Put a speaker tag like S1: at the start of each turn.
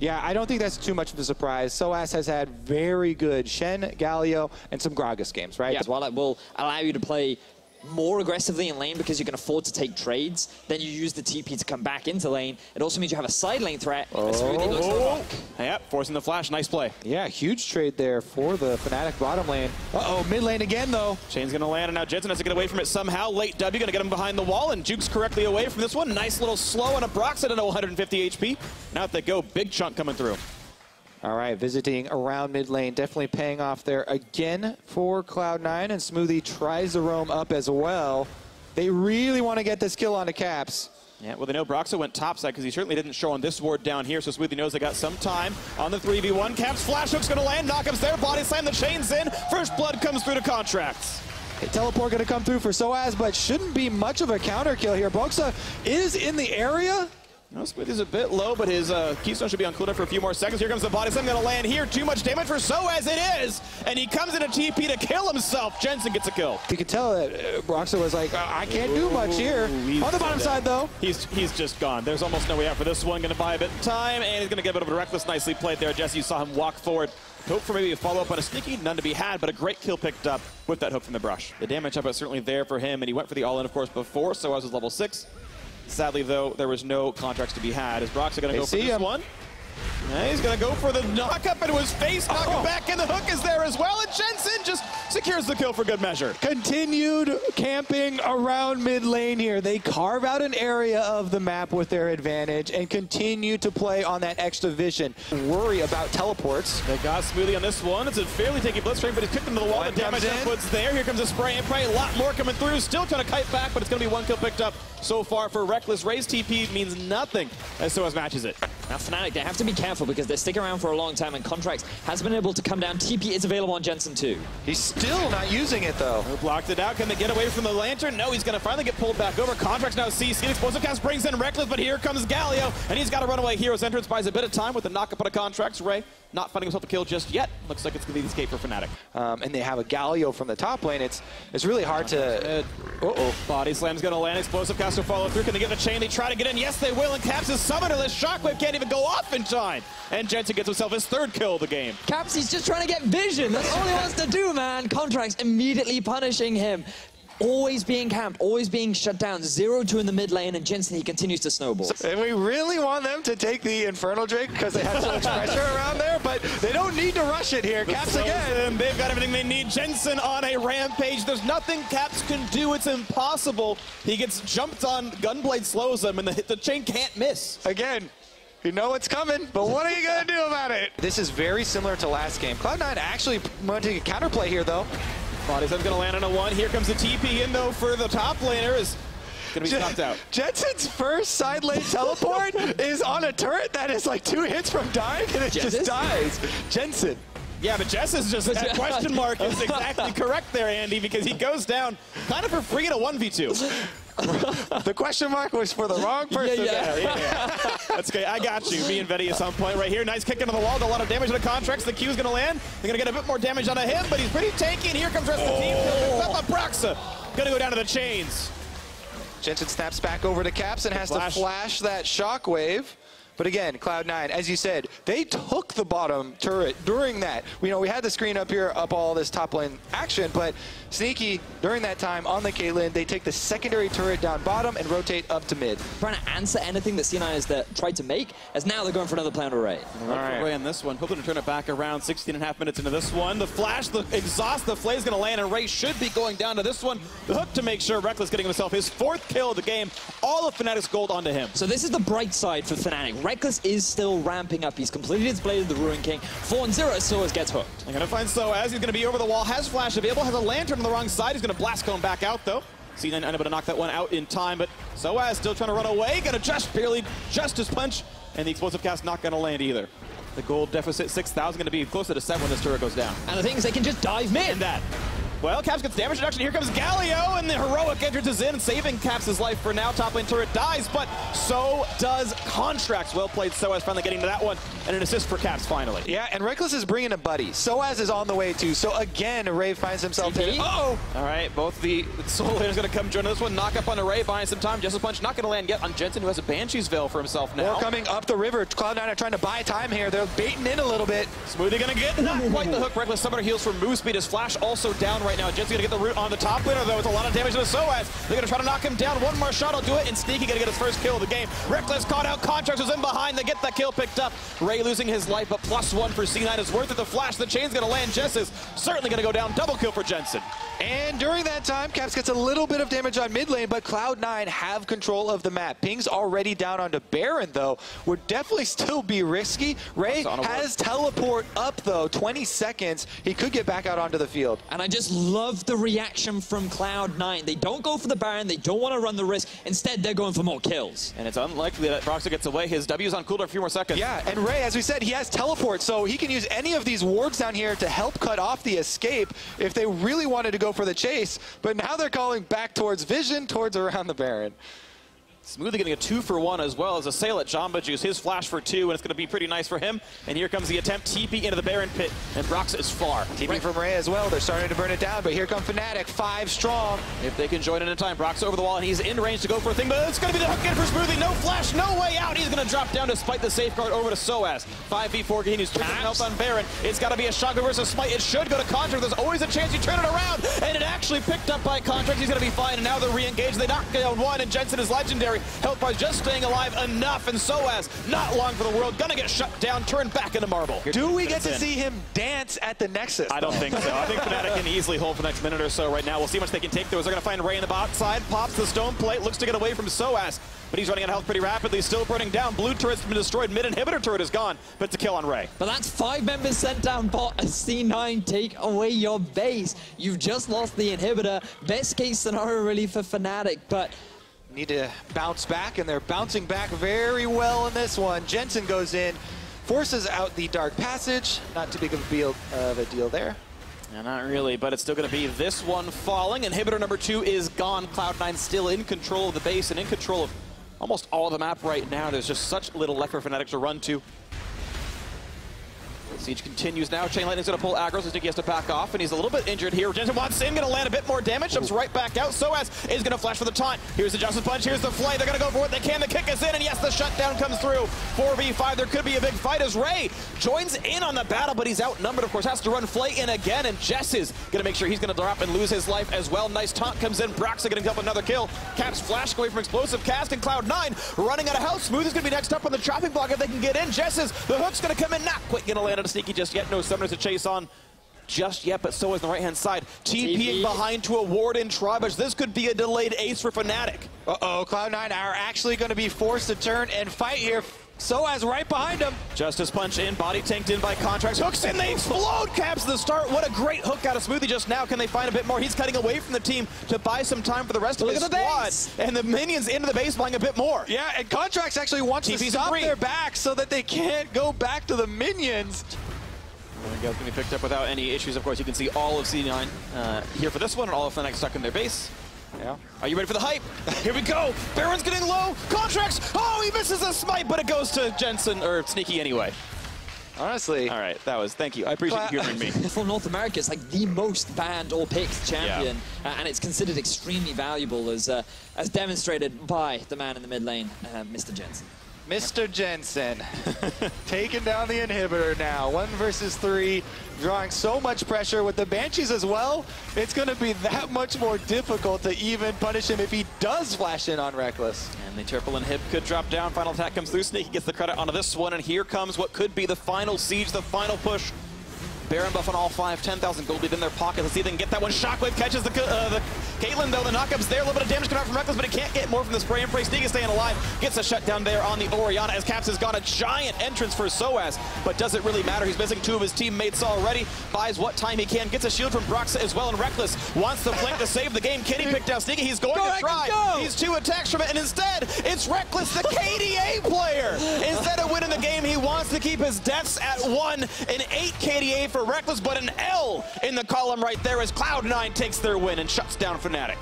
S1: Yeah, I don't think that's too much of a surprise. SOAZ has had very good Shen, Galio, and some Gragas games, right?
S2: Yeah, while it will allow you to play more aggressively in lane because you can afford to take trades, then you use the TP to come back into lane. It also means you have a side lane threat. SMOOTHIE looks for a hook.
S3: Yep, forcing the flash. Nice play.
S1: Yeah, huge trade there for the FNATIC bottom lane. Uh-oh, mid lane again, though.
S3: Chain's going to land, and now JENSEN has to get away from it somehow. Late W going to get him behind the wall, and Jukes correctly away from this one. Nice little slow on a BROXAH at 150 HP. Now if they go, big chunk coming through.
S1: All right, visiting around mid lane, definitely paying off there again for Cloud9, and SMOOTHIE tries to roam up as well. They really want to get this kill onto Caps.
S3: Yeah, well, they know BROXAH went topside because he certainly didn't show on this ward down here, so SMOOTHIE knows they got some time on the 3v1. Caps flash hook's going to land, knockup's there, body slam, the chain's in. First blood comes through to CONTRACTZ.
S1: A teleport going to come through for SOAZ, but shouldn't be much of a counter kill here. BROXAH is in the area.
S3: No, SMOOTHIE's a bit low, but his keystone should be on cooldown for a few more seconds. Here comes the body slam, going to land here. Too much damage for SOAZ, it is! And he comes in a TP to kill himself. JENSEN gets a kill.
S1: You could tell that BROXAH was like, I can't do much here. On the bottom side, though.
S3: He's just gone. There's almost no way out for this one. Going to buy a bit of time, and he's going to get a bit of a reckless. Nicely played there. Jesse, you saw him walk forward. Hope for maybe a follow-up on a sneaky, none to be had, but a great kill picked up with that hook from the brush. The damage up is certainly there for him, and he went for the all-in, of course, before SOAZ was level 6. Sadly, though, there was no CONTRACTZ to be had. Is BROXAH going to go for this one? Yeah, he's going to go for the knock-up into his face, knock him back, and the hook is there as well, and JENSEN just secures the kill for good measure.
S1: Continued camping around mid lane here. They carve out an area of the map with their advantage and continue to play on that extra vision. Worry about teleports.
S3: They got SMOOTHIE on this one. It's a fairly tanky Blitzcrank, but he's kicked into the wall. The damage output's there. Here comes a spray and pray. A lot more coming through. Still trying to kite back, but it's going to be one kill picked up so far for REKKLES. Ray's TP means nothing as SOAZ matches it.
S2: Now FNATIC, they have to be careful because they're sticking around for a long time, and CONTRACTZ has been able to come down. TP is available on JENSEN too.
S1: He's still not using it, though.
S3: Blocked it out. Can they get away from the lantern? No, he's going to finally get pulled back over. CONTRACTZ now sees explosive cast brings in REKKLES, but here comes Galio, and he's got to run away. Hero's entrance buys a bit of time with the knock-up on a CONTRACTZ. Ray not finding himself a kill just yet. Looks like it's going to be the escape for FNATIC.
S1: And they have a Galio from the top lane. It's really hard to...
S3: Body slam's going to land. Explosive cast will follow through. Can they get the chain? They try to get in. Yes, they will. And Caps is summonerless. Shockwave can't even go off in time. And JENSEN gets himself his third kill of the game.
S2: Caps, he's just trying to get vision. That's all he wants to do, man. CONTRACTZ immediately punishing him. Always being camped, always being shut down. 0-2 in the mid lane, and JENSEN, he continues to snowball.
S1: And we really want them to take the Infernal Drake because they have so much pressure around there, but they don't need to rush it here. Caps again.
S3: They've got everything they need. JENSEN on a rampage. There's nothing Caps can do. It's impossible. He gets jumped on. Gunblade slows him, and the chain can't miss.
S1: Again. You know it's coming, but what are you going to do about it? This is very similar to last game. Cloud9 actually wanting a counterplay here, though.
S3: Body slam's going to land on a 1. Here comes the TP in, though, for the top laner. Is going to be stopped out.
S1: JENSEN's first side lane teleport is on a turret that is like 2 hits from dying, and it just dies. JENSEN.
S3: Yeah, but JESIZ just, that question mark is exactly correct there, Andy, because he goes down kind of for free in a 1v2.
S1: The question mark was for the wrong person.
S3: Yeah. That's okay. I got you. Me and Vetty at some point right here. Nice kick into the wall. A lot of damage on the CONTRACTZ. The Q's going to land. They're going to get a bit more damage out of him, but he's pretty tanky. And here comes the rest of the team. Picks up a BROXAH. Going to go down to the chains.
S1: JENSEN snaps back over to Caps and has to flash that shockwave. But again, Cloud9, as you said, they took the bottom turret during that. We had the screen up here, up all this top lane action, but Sneaky, during that time on the Caitlyn, they take the secondary turret down bottom and rotate up to mid.
S2: Trying to answer anything that C9 has tried to make, as now they're going for another play on Ray.
S3: All right. Ray on this one, hoping to turn it back around 16.5 minutes into this one. The flash, the exhaust, the flay is going to land, and Ray should be going down to this one. The hook to make sure REKKLES getting himself his 4th kill of the game. All of FNATIC's gold onto him.
S2: So this is the bright side for FNATIC. REKKLES is still ramping up. He's completed his Blade of the Ruin King. 4-0, SOAZ gets hooked.
S3: They're going to find SOAZ. He's going to be over the wall. Has flash available. Has a lantern on the wrong side. He's going to blast cone back out, though. C9 unable to knock that one out in time, but SOAZ still trying to run away. Going to just barely his punch, and the explosive cast not going to land either. The gold deficit 6,000 going to be closer to 7 when this turret goes down.
S2: And the thing is, they can just dive mid.
S3: And that. Well, Caps gets damage reduction. Here comes Galio, and the heroic entrance is in, saving Caps' life for now. Top lane turret dies, but so does CONTRACTZ. Well played, SOAZ finally getting to that one, and an assist for Caps finally.
S1: Yeah, and REKKLES is bringing a buddy. SOAZ is on the way too. So again, Ray finds himself hit.
S3: Uh-oh! All right, both the solo laner's going to come join this one. Knock up on Ray, buying some time. JESIZ punch not going to land yet on JENSEN, who has a Banshee's Veil for himself now.
S1: We're coming up the river. Cloud9 are trying to buy time here. They're baiting in a little bit.
S3: Smoothie going to get not quite the hook. REKKLES summoner heals for move speed. His flash also down right now. JENSEN going to get the root on the top laner, though. It's a lot of damage to the SOAZ. They're going to try to knock him down. One more shot will do it, and Sneaky going to get his first kill of the game. REKKLES caught out. CONTRACTZ was in behind. They get that kill picked up. Ray losing his life, but +1 for C9 is worth it. The flash, the chain's going to land. JESIZ certainly going to go down. Double kill for JENSEN.
S1: And during that time, Caps gets a little bit of damage on mid lane, but Cloud9 have control of the map. Ping's already down onto Baron, though. Would definitely still be risky. Ray has teleport up, though. 20 seconds. He could get back out onto the field.
S2: And I just love the reaction from Cloud9. They don't go for the Baron. They don't want to run the risk. Instead, they're going for more kills.
S3: And it's unlikely that BROXAH gets away. His W's on cooldown a few more seconds.
S1: Yeah, and Ray, as we said, he has teleport, so he can use any of these wards down here to help cut off the escape if they really wanted to go for the chase. But now they're calling back towards Vision, towards around the Baron.
S3: Smoothie getting a 2-for-1 as well as Assailant Jamba Juice. His flash for 2, and it's going to be pretty nice for him. And here comes the attempt. TP into the Baron pit, and BROXAH is far.
S1: TP from Ray as well. They're starting to burn it down, but here come FNATIC, 5 strong.
S3: If they can join in time, BROXAH over the wall, and he's in range to go for a thing, but it's going to be the hook in for Smoothie. No flash, no way out. He's going to drop down despite the safeguard over to SOAZ. 5v4 continues. Help on Baron. It's got to be a shotgun versus Smite. It should go to CONTRACTZ. There's always a chance you turn it around, and it actually picked up by CONTRACTZ. He's going to be fine, and now they're re-engaged. They knock down one, and JENSEN is legendary. Help by just staying alive enough, and SOAZ, not long for the world, gonna get shut down, turned back into marble.
S1: Do we get to see him dance at the Nexus?
S3: I don't think so. I think FNATIC can easily hold for the next minute or so right now. We'll see how much they can take, though, as they're gonna find Ray in the bot side, pops the stone plate, looks to get away from SOAZ, but he's running out of health pretty rapidly, still burning down. Blue turret's been destroyed, mid-inhibitor turret is gone, but it's a kill on Ray.
S2: But that's 5 members sent down bot as C9 take away your base. You've just lost the inhibitor. Best case scenario really for FNATIC, but
S1: need to bounce back, and they're bouncing back very well in this one. JENSEN goes in, forces out the Dark Passage. Not too big of a deal there.
S3: Yeah, not really, but it's still going to be this one falling. Inhibitor number 2 is gone. Cloud9 still in control of the base and in control of almost all of the map right now. There's just such little left for FNATIC to run to. Siege continues now. Chain Lightning's going to pull aggro, so Sneaky has to back off, and he's a little bit injured here. JENSEN wants in, going to land a bit more damage, jumps right back out. SOAZ is going to flash for the taunt. Here's the Justice Punch, here's the flight. They're going to go for what they can. The kick is in, and yes, the shutdown comes through. 4v5, there could be a big fight as Ray joins in on the battle, but he's outnumbered, of course, has to run Flay in again, and JESIZ going to make sure he's going to drop and lose his life as well. Nice taunt comes in. BROXAH getting up another kill. Caps flashing away from explosive cast, and Cloud9 running out of health. Smooth is going to be next up on the chopping block if they can get in. JESIZ, the hook's going to come in, not quite going to land on a Sneaky just yet. No summoners to chase on just yet, but so is the right-hand side. TPing behind to a ward in Tribage. This could be a delayed ace for FNATIC.
S1: Uh-oh, Cloud9 are actually going to be forced to turn and fight here. SOAZ right behind him.
S3: Justice punch in, body tanked in by CONTRACTZ. Hooks in, they explode. Caps the start. What a great hook out of Smoothie just now. Can they find a bit more? He's cutting away from the team to buy some time for the rest of his squad. And the minions into the base buying a bit more.
S1: Yeah, and CONTRACTZ actually wants to stop their back so that they can't go back to the minions.
S3: There we go, it's going to be picked up without any issues. Of course, you can see all of C9 here for this one, and all of FNATIC stuck in their base.
S1: Yeah.
S3: Are you ready for the hype? Here we go. Baron's getting low. CONTRACTZ. Oh, he misses a smite, but it goes to JENSEN, or Sneaky anyway.
S1: Honestly.
S3: All right, that was, thank you. I appreciate you hearing me.
S2: For North America, it's like the most banned or picked champion, and it's considered extremely valuable as demonstrated by the man in the mid lane, Mr. JENSEN.
S1: Mr. JENSEN taking down the inhibitor now. 1 versus 3, drawing so much pressure with the Banshees as well. It's going to be that much more difficult to even punish him if he does flash in on REKKLES.
S3: And the triple inhib could drop down. Final attack comes through. Sneaky gets the credit onto this one, and here comes what could be the final siege, the final push. Baron buff on all 5, 10,000 gold lead in their pocket. Let's see if they can get that one. Shockwave catches the Caitlyn, though. The knockup's there. A little bit of damage coming out from REKKLES, but he can't get more from the spray and pray. Sneaky staying alive. Gets a shutdown there on the Orianna as Caps has got a giant entrance for SOAZ, but does it really matter? He's missing 2 of his teammates already. Buys what time he can. Gets a shield from BROXAH as well, and REKKLES wants the flank to save the game. Kitty picked out Sneaky. He's going to try. He's 2 attacks from it, and instead, it's REKKLES, the KDA player. Instead of winning the game, he wants to to keep his deaths at 1, an 8 KDA for Rekkles, but an L in the column right there as Cloud9 takes their win and shuts down FNATIC.